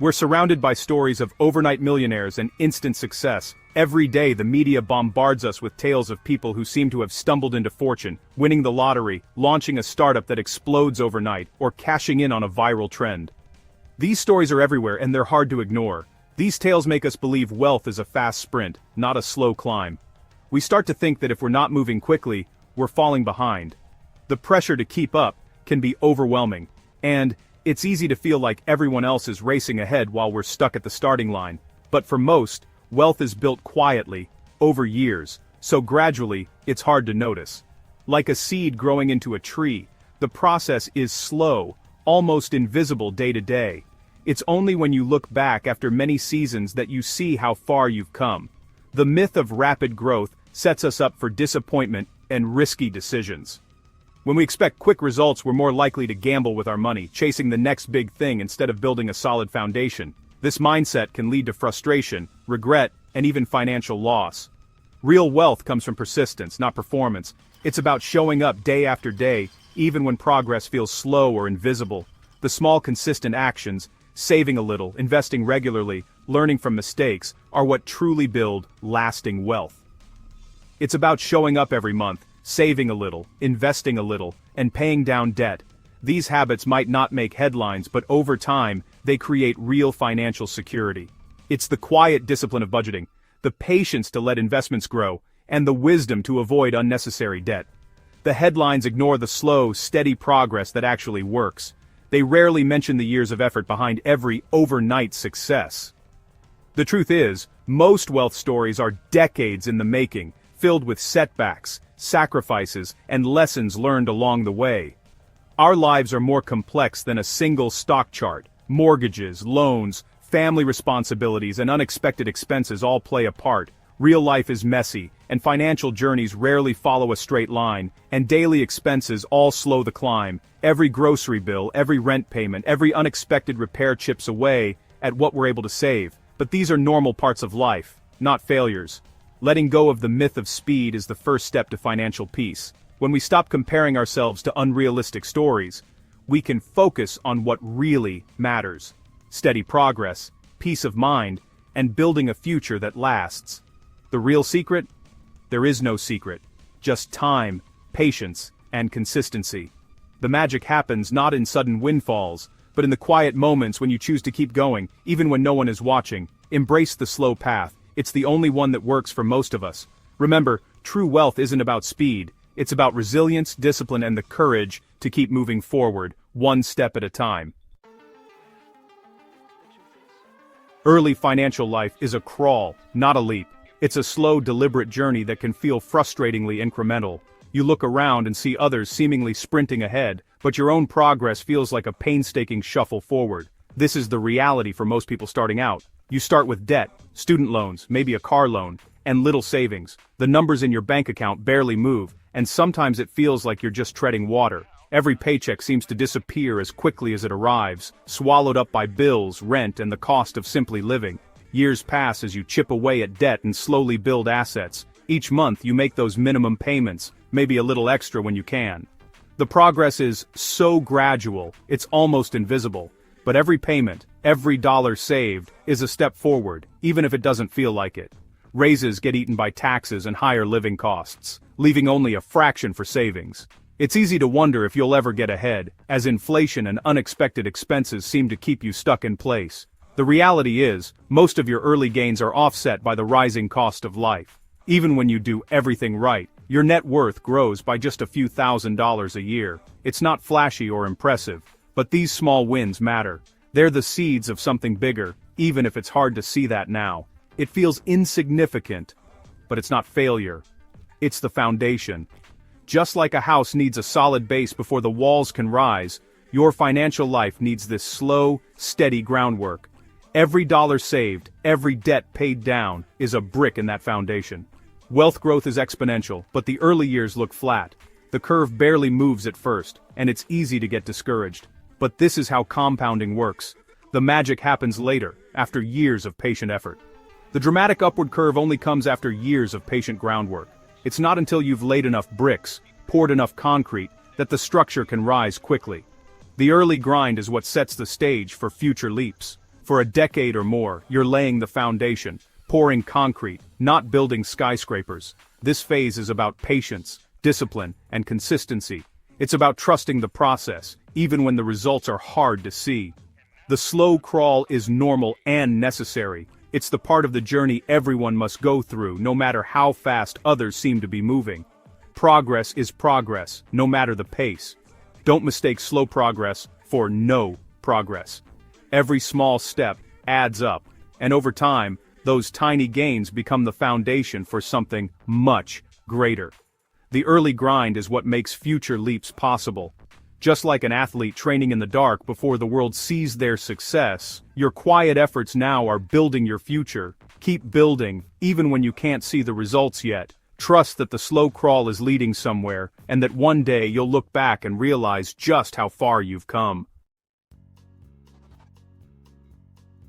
We're surrounded by stories of overnight millionaires and instant success. Every day the media bombards us with tales of people who seem to have stumbled into fortune, winning the lottery, launching a startup that explodes overnight, or cashing in on a viral trend. These stories are everywhere and they're hard to ignore. These tales make us believe wealth is a fast sprint, not a slow climb. We start to think that if we're not moving quickly, we're falling behind. The pressure to keep up can be overwhelming, and it's easy to feel like everyone else is racing ahead while we're stuck at the starting line. But for most, wealth is built quietly, over years, so gradually, it's hard to notice. Like a seed growing into a tree, the process is slow, almost invisible day to day. It's only when you look back after many seasons that you see how far you've come. The myth of rapid growth sets us up for disappointment and risky decisions. When we expect quick results, we're more likely to gamble with our money, chasing the next big thing instead of building a solid foundation. This mindset can lead to frustration, regret, and even financial loss. Real wealth comes from persistence, not performance. It's about showing up day after day, even when progress feels slow or invisible. The small consistent actions, saving a little, investing regularly, learning from mistakes, are what truly build lasting wealth. It's about showing up every month, saving a little, investing a little, and paying down debt. These habits might not make headlines, but over time, they create real financial security. It's the quiet discipline of budgeting, the patience to let investments grow, and the wisdom to avoid unnecessary debt. The headlines ignore the slow, steady progress that actually works. They rarely mention the years of effort behind every overnight success. The truth is, most wealth stories are decades in the making, filled with setbacks, sacrifices, and lessons learned along the way. Our lives are more complex than a single stock chart. Mortgages, loans, family responsibilities, and unexpected expenses all play a part. Real life is messy, and financial journeys rarely follow a straight line, and daily expenses all slow the climb. Every grocery bill, every rent payment, every unexpected repair chips away at what we're able to save. But these are normal parts of life, not failures. Letting go of the myth of speed is the first step to financial peace. When we stop comparing ourselves to unrealistic stories, we can focus on what really matters. Steady progress, peace of mind, and building a future that lasts. The real secret? There is no secret. Just time, patience, and consistency. The magic happens not in sudden windfalls, but in the quiet moments when you choose to keep going, even when no one is watching. Embrace the slow path. It's the only one that works for most of us. Remember, true wealth isn't about speed. It's about resilience, discipline, and the courage to keep moving forward, one step at a time. Early financial life is a crawl, not a leap. It's a slow, deliberate journey that can feel frustratingly incremental. You look around and see others seemingly sprinting ahead, but your own progress feels like a painstaking shuffle forward. This is the reality for most people starting out. You start with debt, student loans, maybe a car loan, and little savings. The numbers in your bank account barely move, and sometimes it feels like you're just treading water. Every paycheck seems to disappear as quickly as it arrives, swallowed up by bills, rent, and the cost of simply living. Years pass as you chip away at debt and slowly build assets. Each month you make those minimum payments, maybe a little extra when you can. The progress is so gradual, it's almost invisible. But every payment, every dollar saved, is a step forward, even if it doesn't feel like it. Raises get eaten by taxes and higher living costs, leaving only a fraction for savings. It's easy to wonder if you'll ever get ahead, as inflation and unexpected expenses seem to keep you stuck in place. The reality is, most of your early gains are offset by the rising cost of life. Even when you do everything right, your net worth grows by just a few $1,000s a year. It's not flashy or impressive, but these small wins matter. They're the seeds of something bigger, even if it's hard to see that now. It feels insignificant, but it's not failure. It's the foundation. Just like a house needs a solid base before the walls can rise, your financial life needs this slow, steady groundwork. Every dollar saved, every debt paid down, is a brick in that foundation. Wealth growth is exponential, but the early years look flat. The curve barely moves at first, and it's easy to get discouraged. But this is how compounding works. The magic happens later, after years of patient effort. The dramatic upward curve only comes after years of patient groundwork. It's not until you've laid enough bricks, poured enough concrete, that the structure can rise quickly. The early grind is what sets the stage for future leaps. For a decade or more, you're laying the foundation, pouring concrete, not building skyscrapers. This phase is about patience, discipline, and consistency. It's about trusting the process, even when the results are hard to see. The slow crawl is normal and necessary. It's the part of the journey everyone must go through, no matter how fast others seem to be moving. Progress is progress, no matter the pace. Don't mistake slow progress for no progress. Every small step adds up, and over time, those tiny gains become the foundation for something much greater. The early grind is what makes future leaps possible. Just like an athlete training in the dark before the world sees their success, your quiet efforts now are building your future. Keep building, even when you can't see the results yet. Trust that the slow crawl is leading somewhere, and that one day you'll look back and realize just how far you've come.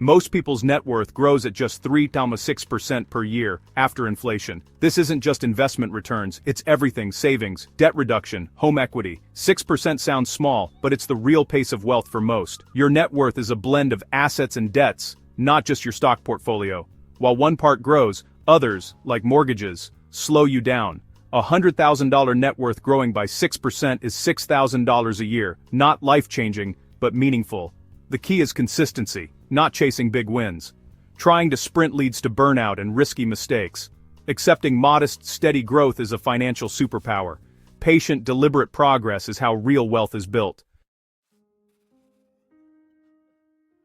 Most people's net worth grows at just 3.6% per year after inflation. This isn't just investment returns, it's everything: savings, debt reduction, home equity. 6% sounds small, but it's the real pace of wealth for most. Your net worth is a blend of assets and debts, not just your stock portfolio. While one part grows, others, like mortgages, slow you down. A $100,000 net worth growing by 6% is $6,000 a year, not life-changing, but meaningful. The key is consistency, not chasing big wins. Trying to sprint leads to burnout and risky mistakes. Accepting modest, steady growth is a financial superpower. Patient, deliberate progress is how real wealth is built.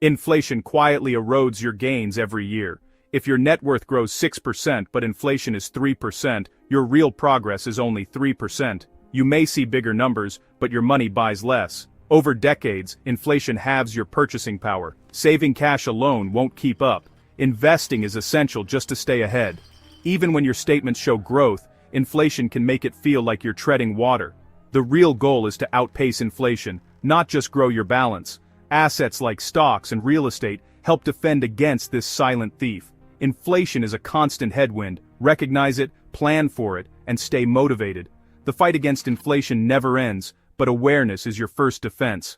Inflation quietly erodes your gains every year. If your net worth grows 6% but inflation is 3%, your real progress is only 3%. You may see bigger numbers, but your money buys less. Over decades, inflation halves your purchasing power. Saving cash alone won't keep up. Investing is essential just to stay ahead. Even when your statements show growth, inflation can make it feel like you're treading water. The real goal is to outpace inflation, not just grow your balance. Assets like stocks and real estate help defend against this silent thief. Inflation is a constant headwind. Recognize it, plan for it, and stay motivated. The fight against inflation never ends, but awareness is your first defense.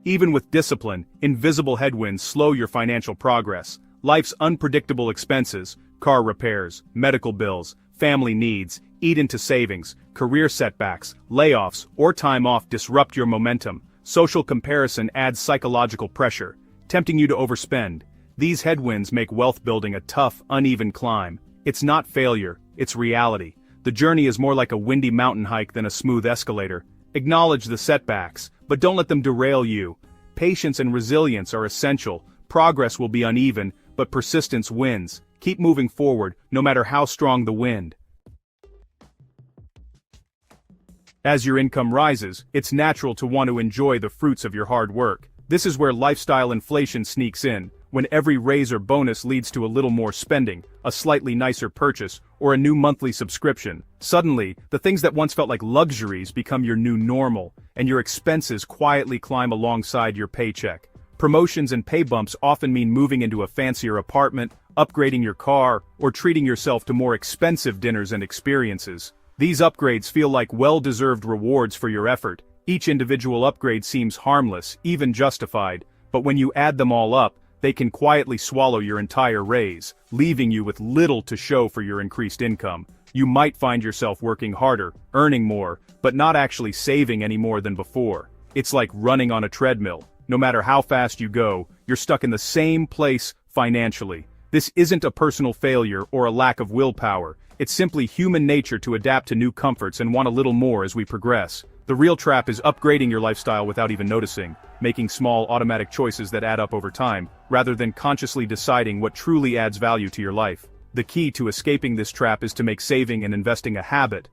Even with discipline, invisible headwinds slow your financial progress. Life's unpredictable expenses, car repairs, medical bills, family needs, eat into savings, career setbacks, layoffs, or time off disrupt your momentum. Social comparison adds psychological pressure, tempting you to overspend. These headwinds make wealth building a tough, uneven climb. It's not failure, it's reality. The journey is more like a windy mountain hike than a smooth escalator. Acknowledge the setbacks, but don't let them derail you. Patience and resilience are essential. Progress will be uneven, but persistence wins. Keep moving forward, no matter how strong the wind. As your income rises, it's natural to want to enjoy the fruits of your hard work. This is where lifestyle inflation sneaks in, when every raise or bonus leads to a little more spending, a slightly nicer purchase, or a new monthly subscription. Suddenly, the things that once felt like luxuries become your new normal, and your expenses quietly climb alongside your paycheck. Promotions and pay bumps often mean moving into a fancier apartment, upgrading your car, or treating yourself to more expensive dinners and experiences. These upgrades feel like well-deserved rewards for your effort. Each individual upgrade seems harmless, even justified, but when you add them all up, they can quietly swallow your entire raise, leaving you with little to show for your increased income. You might find yourself working harder, earning more, but not actually saving any more than before. It's like running on a treadmill. No matter how fast you go, you're stuck in the same place financially. This isn't a personal failure or a lack of willpower. It's simply human nature to adapt to new comforts and want a little more as we progress. The real trap is upgrading your lifestyle without even noticing, making small automatic choices that add up over time, rather than consciously deciding what truly adds value to your life. The key to escaping this trap is to make saving and investing a habit.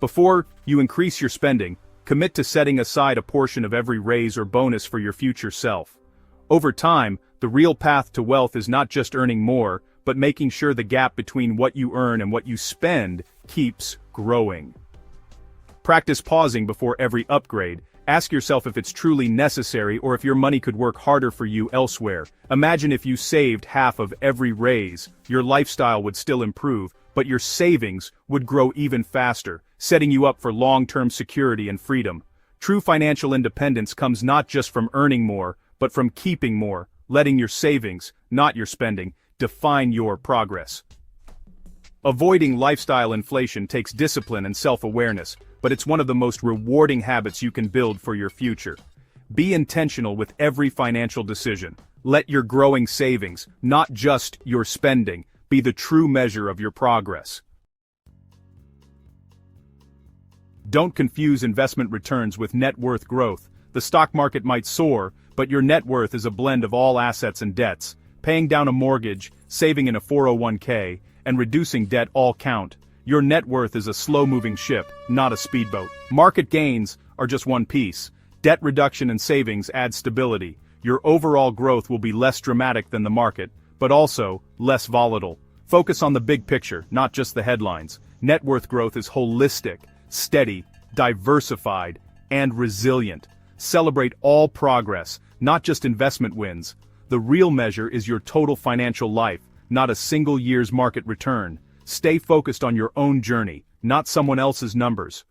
Before you increase your spending, commit to setting aside a portion of every raise or bonus for your future self. Over time, the real path to wealth is not just earning more, but making sure the gap between what you earn and what you spend keeps growing. Practice pausing before every upgrade. Ask yourself if it's truly necessary or if your money could work harder for you elsewhere. Imagine if you saved half of every raise. Your lifestyle would still improve, but your savings would grow even faster, setting you up for long-term security and freedom. True financial independence comes not just from earning more, but from keeping more, letting your savings, not your spending, define your progress. Avoiding lifestyle inflation takes discipline and self-awareness, but it's one of the most rewarding habits you can build for your future. Be intentional with every financial decision. Let your growing savings, not just your spending, be the true measure of your progress. Don't confuse investment returns with net worth growth. The stock market might soar, but your net worth is a blend of all assets and debts. Paying down a mortgage, saving in a 401k, and reducing debt all count. Your net worth is a slow-moving ship, not a speedboat. Market gains are just one piece. Debt reduction and savings add stability. Your overall growth will be less dramatic than the market, but also less volatile. Focus on the big picture, not just the headlines. Net worth growth is holistic, steady, diversified, and resilient. Celebrate all progress, not just investment wins. The real measure is your total financial life, not a single year's market return. Stay focused on your own journey, not someone else's numbers.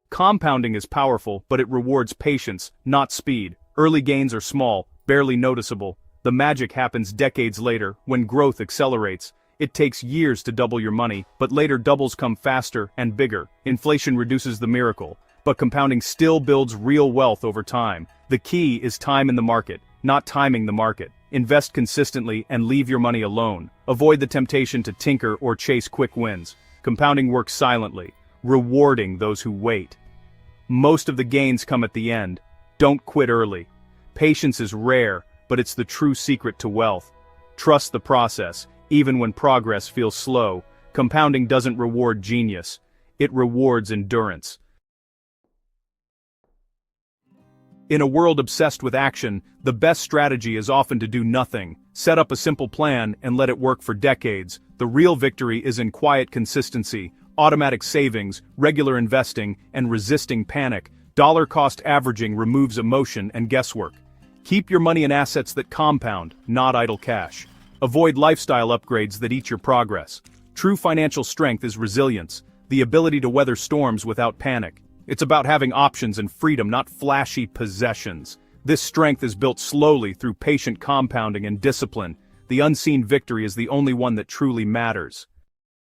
Compounding is powerful, but it rewards patience, not speed. Early gains are small, barely noticeable. The magic happens decades later, when growth accelerates. It takes years to double your money, but later doubles come faster and bigger. Inflation reduces the miracle, but compounding still builds real wealth over time. The key is time in the market, not timing the market. Invest consistently and leave your money alone. Avoid the temptation to tinker or chase quick wins. Compounding works silently, rewarding those who wait. Most of the gains come at the end. Don't quit early. Patience is rare, but it's the true secret to wealth. Trust the process, even when progress feels slow. Compounding doesn't reward genius. It rewards endurance. In a world obsessed with action, the best strategy is often to do nothing. Set up a simple plan and let it work for decades. The real victory is in quiet consistency, automatic savings, regular investing, and resisting panic. Dollar-cost averaging removes emotion and guesswork. Keep your money in assets that compound, not idle cash. Avoid lifestyle upgrades that eat your progress. True financial strength is resilience, the ability to weather storms without panic. It's about having options and freedom, not flashy possessions. This strength is built slowly through patient compounding and discipline. The unseen victory is the only one that truly matters.